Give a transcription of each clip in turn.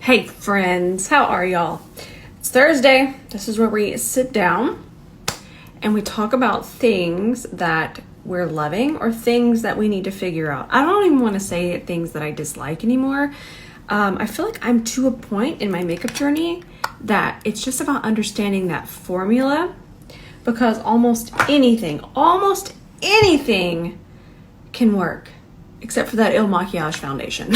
Hey friends, how are y'all? It's Thursday. This is where we sit down and we talk about things that we're loving or things that we need to figure out. I don't even want to say things that I dislike anymore. I feel like I'm to a point in my makeup journey that it's just about understanding that formula, because almost anything can work except for that Il Makiage foundation.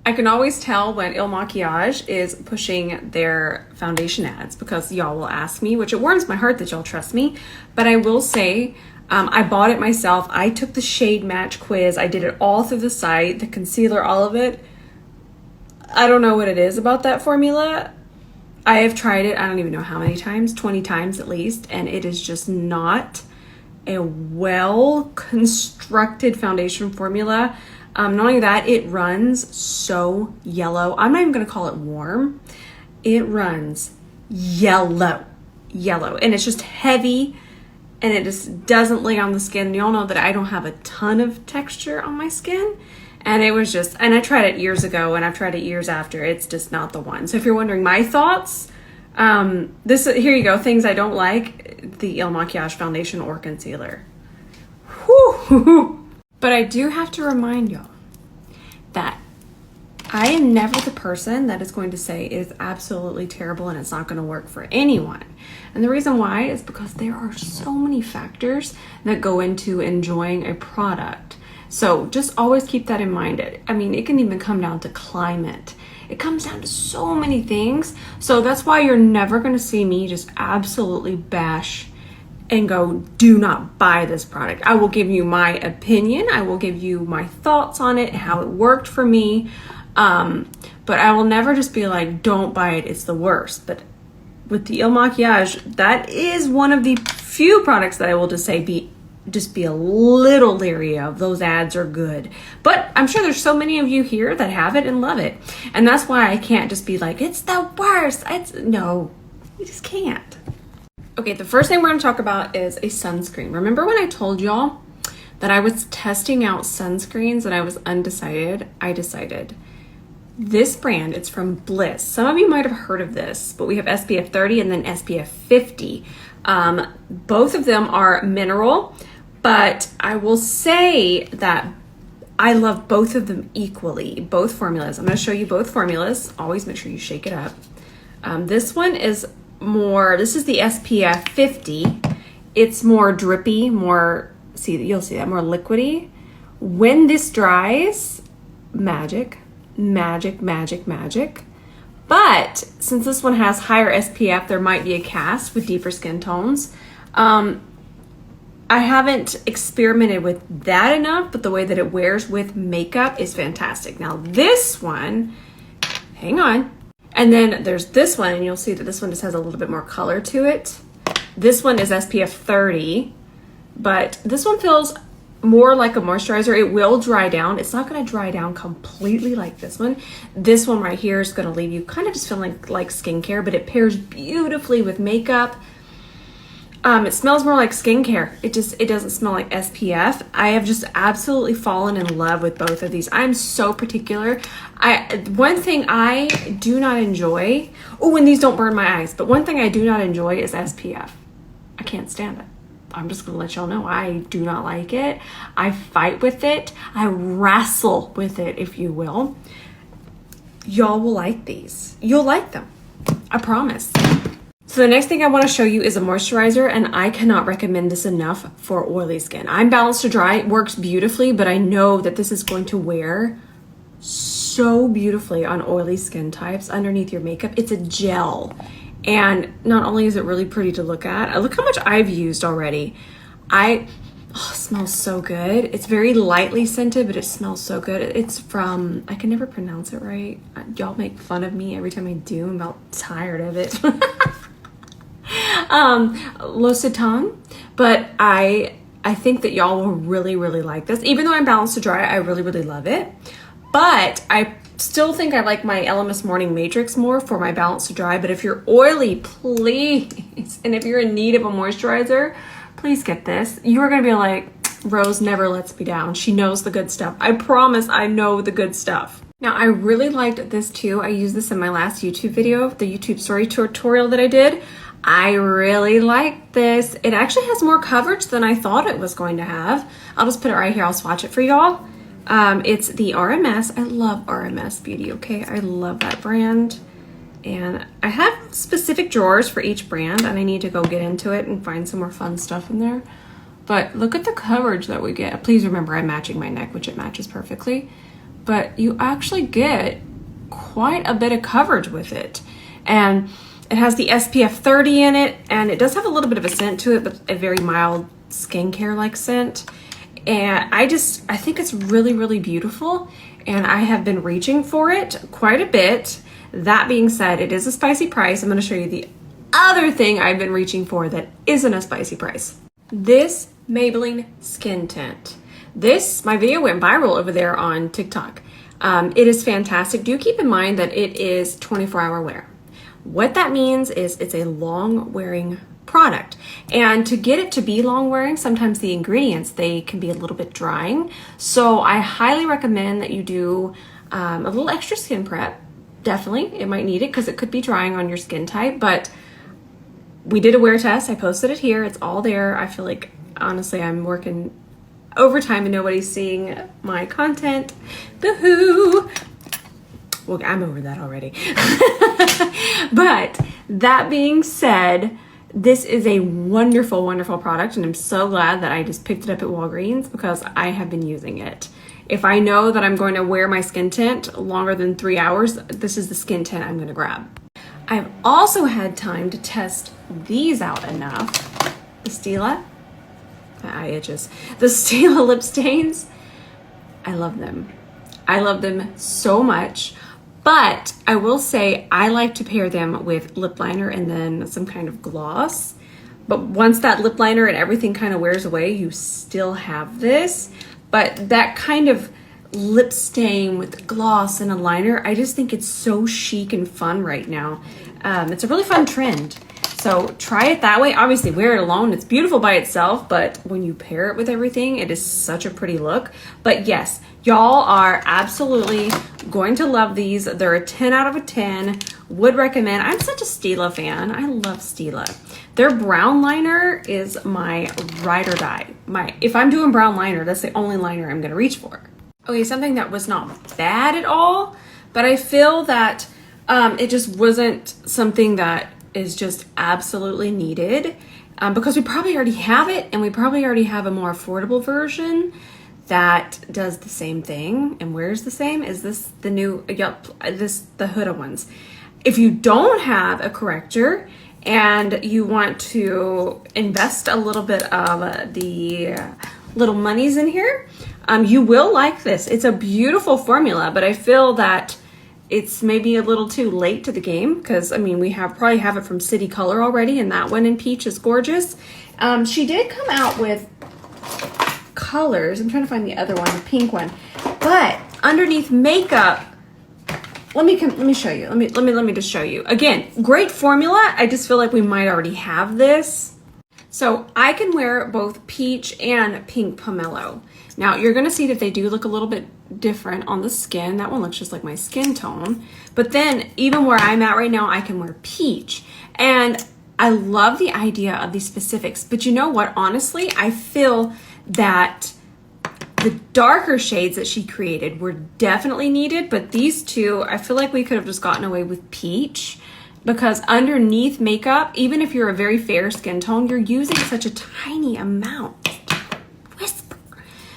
I can always tell when Il Makiage is pushing their foundation ads because y'all will ask me, which it warms my heart that y'all trust me. But I will say, I bought it myself. I took the shade match quiz. I did it all through the site, the concealer, all of it. I don't know what it is about that formula. I have tried it, I don't even know how many times, 20 times at least, and it is just not a well-constructed foundation formula. Not only that, it runs so yellow. I'm not even gonna call it warm. It runs yellow, and it's just heavy, and it just doesn't lay on the skin. Y'all know that I don't have a ton of texture on my skin, and it was just, and I tried it years ago, and I've tried it years after. It's just not the one. So if you're wondering my thoughts, here you go, things I don't like, the Il Makiage foundation or concealer. Whew. But I do have to remind y'all that I am never the person that is going to say it is absolutely terrible and it's not going to work for anyone. And the reason why is because there are so many factors that go into enjoying a product. So just always keep that in mind. I mean, it can even come down to climate. It comes down to so many things. So that's why you're never going to see me just absolutely bash and go, do not buy this product. I will give you my opinion. I will give you my thoughts on it, how it worked for me. But I will never just be like, don't buy it, it's the worst. But with the Il Makiage, that is one of the few products that I will just say just be a little leery of. Those ads are good. But I'm sure there's so many of you here that have it and love it. And that's why I can't just be like, it's the worst. No, you just can't. Okay, the first thing we're going to talk about is a sunscreen. Remember when I told y'all that I was testing out sunscreens and I was undecided? I decided this brand, it's from Bliss. Some of you might have heard of this, but we have SPF 30 and then SPF 50. Both of them are mineral, but I will say that I love both of them equally, both formulas. I'm going to show you both formulas. Always make sure you shake it up. This one is this is the SPF 50. It's more drippy, you'll see that, more liquidy. When this dries, magic. But since this one has higher SPF, there might be a cast with deeper skin tones. I haven't experimented with that enough, but the way that it wears with makeup is fantastic. Now this one, hang on. And then there's this one, and you'll see that this one just has a little bit more color to it. This one is SPF 30, but this one feels more like a moisturizer. It will dry down. It's not going to dry down completely like this one. This one right here is going to leave you kind of just feeling like skincare, but it pairs beautifully with makeup. It smells more like skincare. It doesn't smell like SPF. I have just absolutely fallen in love with both of these. I'm so particular. One thing I do not enjoy, and these don't burn my eyes, but one thing I do not enjoy is SPF. I can't stand it. I'm just gonna let y'all know I do not like it. I fight with it. I wrestle with it, if you will. Y'all will like these. You'll like them. I promise. So the next thing I want to show you is a moisturizer, and I cannot recommend this enough for oily skin. I'm Balanced to Dry. It works beautifully, but I know that this is going to wear so beautifully on oily skin types underneath your makeup. It's a gel, and not only is it really pretty to look at, look how much I've used already. It smells so good. It's very lightly scented, but it smells so good. It's from, I can never pronounce it right. Y'all make fun of me every time I do. I'm about tired of it. L'Occitane, but I think that y'all will really like this. Even though I'm Balanced to Dry, I really love it. But I still think I like my LMS Morning Matrix more for my Balanced to Dry. But if you're oily, please, and if you're in need of a moisturizer, please get this. You're gonna be like, Rose never lets me down. She knows the good stuff. I promise I know the good stuff. Now, I really liked this too. I used this in my last YouTube video, the YouTube story tutorial that I did. I really like this. It actually has more coverage than I thought it was going to have. I'll just put it right here. I'll swatch it for y'all. It's the RMS. I love RMS Beauty, okay? I love that brand. And I have specific drawers for each brand, and I need to go get into it and find some more fun stuff in there. But look at the coverage that we get. Please remember, I'm matching my neck, which it matches perfectly. But you actually get quite a bit of coverage with it. And it has the SPF 30 in it, and it does have a little bit of a scent to it, but a very mild skincare-like scent. And I think it's really, really beautiful, and I have been reaching for it quite a bit. That being said, it is a spicy price. I'm going to show you the other thing I've been reaching for that isn't a spicy price. This Maybelline Skin Tint. My video went viral over there on TikTok. It is fantastic. Do keep in mind that it is 24-hour wear. What that means is it's a long wearing product. And to get it to be long wearing, sometimes the ingredients, they can be a little bit drying. So I highly recommend that you do a little extra skin prep. Definitely, it might need it because it could be drying on your skin type, but we did a wear test. I posted it here. It's all there. I feel like, honestly, I'm working overtime and nobody's seeing my content. Boo-hoo! Well, I'm over that already. But that being said, this is a wonderful, wonderful product, and I'm so glad that I just picked it up at Walgreens because I have been using it. If I know that I'm going to wear my skin tint longer than 3 hours, this is the skin tint I'm going to grab. I've also had time to test these out enough. The Stila, my eye itches. The Stila lip stains, I love them. I love them so much. But I will say I like to pair them with lip liner and then some kind of gloss. But once that lip liner and everything kind of wears away, you still have this. But that kind of lip stain with gloss and a liner, I just think it's so chic and fun right now. It's a really fun trend. So try it that way. Obviously, wear it alone. It's beautiful by itself, but when you pair it with everything, it is such a pretty look. But yes, y'all are absolutely going to love these. They're a 10 out of a 10. Would recommend. I'm such a Stila fan. I love Stila. Their brown liner is my ride or die. If I'm doing brown liner, that's the only liner I'm going to reach for. Okay, something that was not bad at all, but I feel that it just wasn't something that is just absolutely needed because we probably already have it, and we probably already have a more affordable version that does the same thing and wears the same. Is this the new, the Huda ones? If you don't have a corrector and you want to invest a little bit of the little monies in here, you will like this. It's a beautiful formula, but I feel that it's maybe a little too late to the game because, I mean, we probably have it from City Color already, and that one in peach is gorgeous. She did come out with colors. I'm trying to find the other one, the pink one. But underneath makeup, let me show you. Let me just show you. Again, great formula. I just feel like we might already have this. So I can wear both peach and pink pomelo. Now you're gonna see that they do look a little bit different on the skin. That one looks just like my skin tone. But then even where I'm at right now, I can wear peach. And I love the idea of these specifics. But you know what? Honestly, I feel that the darker shades that she created were definitely needed, but these two, I feel like we could have just gotten away with peach because underneath makeup, even if you're a very fair skin tone, you're using such a tiny amount. Whisper.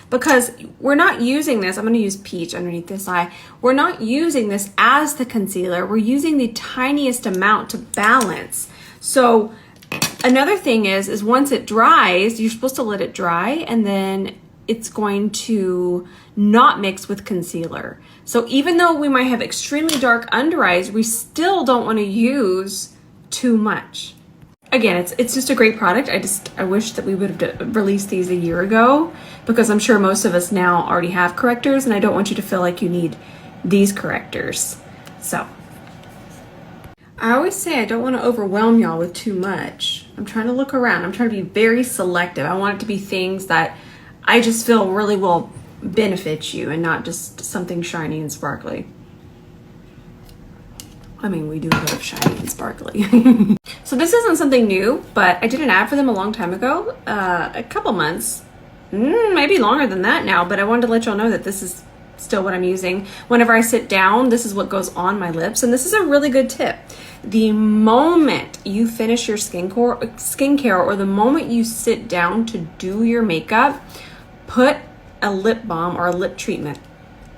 Because we're not using this, I'm going to use peach underneath this eye. We're not using this as the concealer. We're using the tiniest amount to balance. So another thing is once it dries, you're supposed to let it dry, and then it's going to not mix with concealer. So even though we might have extremely dark under eyes, we still don't want to use too much. Again, it's just a great product. I wish that we would have released these a year ago because I'm sure most of us now already have correctors, and I don't want you to feel like you need these correctors. So I always say I don't want to overwhelm y'all with too much. I'm trying to look around. I'm trying to be very selective. I want it to be things that I just feel really will benefit you and not just something shiny and sparkly. I mean, we do a bit of shiny and sparkly. So this isn't something new, but I did an ad for them a long time ago, a couple months, maybe longer than that now, but I wanted to let y'all know that this is still what I'm using. Whenever I sit down, this is what goes on my lips, and this is a really good tip. The moment you finish your skincare, or the moment you sit down to do your makeup, put a lip balm or a lip treatment.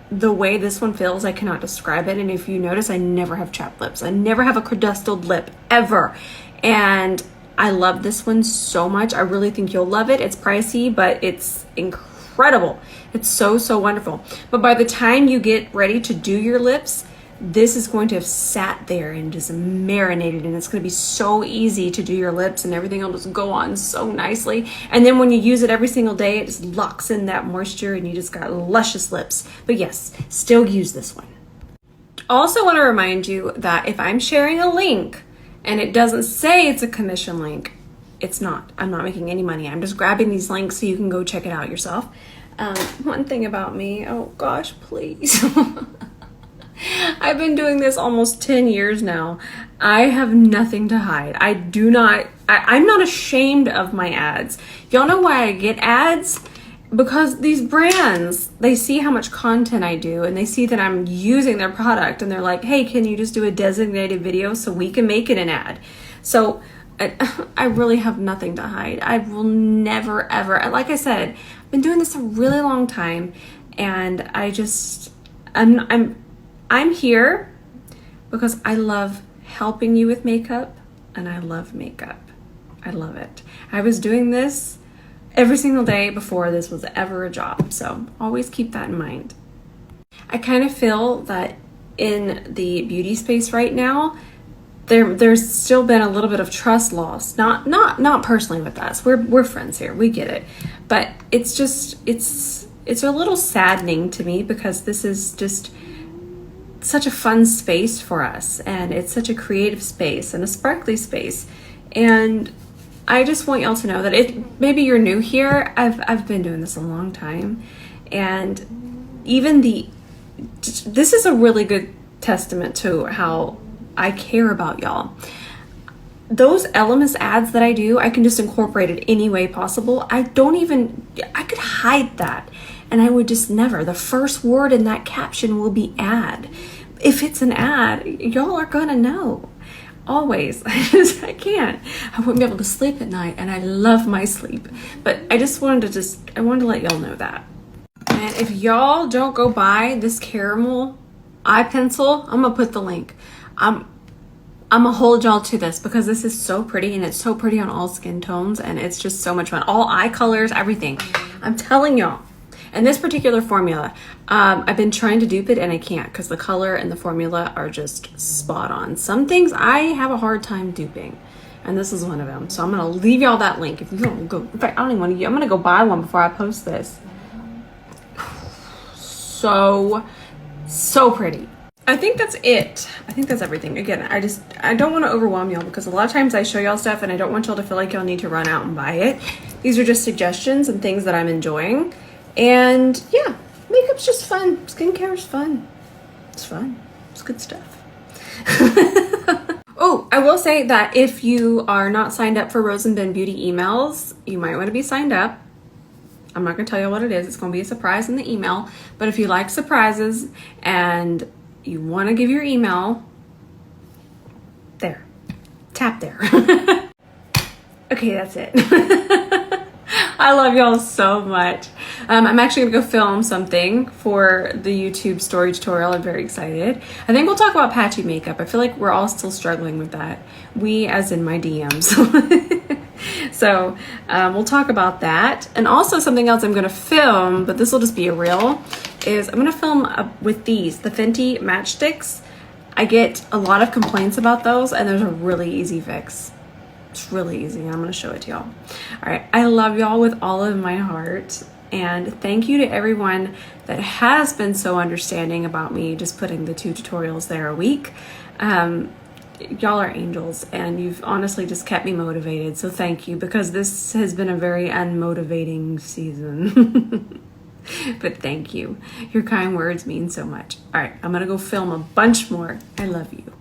The way this one feels, I cannot describe it. And if you notice, I never have chapped lips. I never have a crudustled lip, ever. And I love this one so much. I really think you'll love it. It's pricey, but it's incredible. It's so, so wonderful. But by the time you get ready to do your lips, this is going to have sat there and just marinated, and it's going to be so easy to do your lips, and everything will just go on so nicely. And then when you use it every single day, it just locks in that moisture and you just got luscious lips. But yes, still use this one. Also want to remind you that if I'm sharing a link and it doesn't say it's a commission link, it's not. I'm not making any money. I'm just grabbing these links so you can go check it out yourself. One thing about me, oh gosh, please. I've been doing this almost 10 years now. I have nothing to hide. I'm not ashamed of my ads. Y'all know why I get ads? Because these brands, they see how much content I do, and they see that I'm using their product, and they're like, hey, can you just do a designated video so we can make it an ad? So I really have nothing to hide. I will never, ever, like I said, I've been doing this a really long time, and I'm here because I love helping you with makeup, and I love makeup. I love it. I was doing this every single day before this was ever a job, so always keep that in mind. I kind of feel that in the beauty space right now, there's still been a little bit of trust loss. Not personally with us. We're friends here. We get it, but it's a little saddening to me because this is just such a fun space for us, and it's such a creative space and a sparkly space, and I just want y'all to know that maybe you're new here. I've been doing this a long time, and even this is a really good testament to how I care about y'all. Those Elements ads that I do, I can just incorporate it any way possible. I could hide that, and I would just never. The first word in that caption will be ad. If it's an ad, y'all are gonna know. Always. I can't. I wouldn't be able to sleep at night, and I love my sleep. But I wanted to let y'all know that. And if y'all don't go buy this caramel eye pencil, I'm gonna put the link. I'm gonna hold y'all to this because this is so pretty, and it's so pretty on all skin tones, and it's just so much fun. All eye colors, everything. I'm telling y'all. And this particular formula, I've been trying to dupe it, and I can't because the color and the formula are just spot on. Some things I have a hard time duping, and this is one of them. So I'm gonna leave y'all that link. If you don't go, in fact, I don't even want to. I'm gonna go buy one before I post this. So pretty. I think that's it. I think that's everything. Again, I don't want to overwhelm y'all because a lot of times I show y'all stuff and I don't want y'all to feel like y'all need to run out and buy it. These are just suggestions and things that I'm enjoying. And yeah, makeup's just fun. Skincare is fun. It's fun. It's good stuff. Oh, I will say that if you are not signed up for Rose and Ben Beauty emails, you might want to be signed up. I'm not going to tell you what it is. It's going to be a surprise in the email. But if you like surprises and you want to give your email, there. Tap there. Okay, that's it. I love y'all so much. I'm actually gonna go film something for the YouTube story tutorial. I'm very excited. I think we'll talk about patchy makeup. I feel like we're all still struggling with that. We, as in my DMs. So we'll talk about that. And also something else I'm gonna film, but this will just be a reel, is I'm gonna film with the Fenty matchsticks. I get a lot of complaints about those, and there's a really easy fix. It's really easy, and I'm gonna show it to y'all. All right, I love y'all with all of my heart, and thank you to everyone that has been so understanding about me just putting the 2 tutorials there a week. Y'all are angels, and you've honestly just kept me motivated, so thank you, because this has been a very unmotivating season. But thank you. Your kind words mean so much. All right, I'm gonna go film a bunch more. I love you.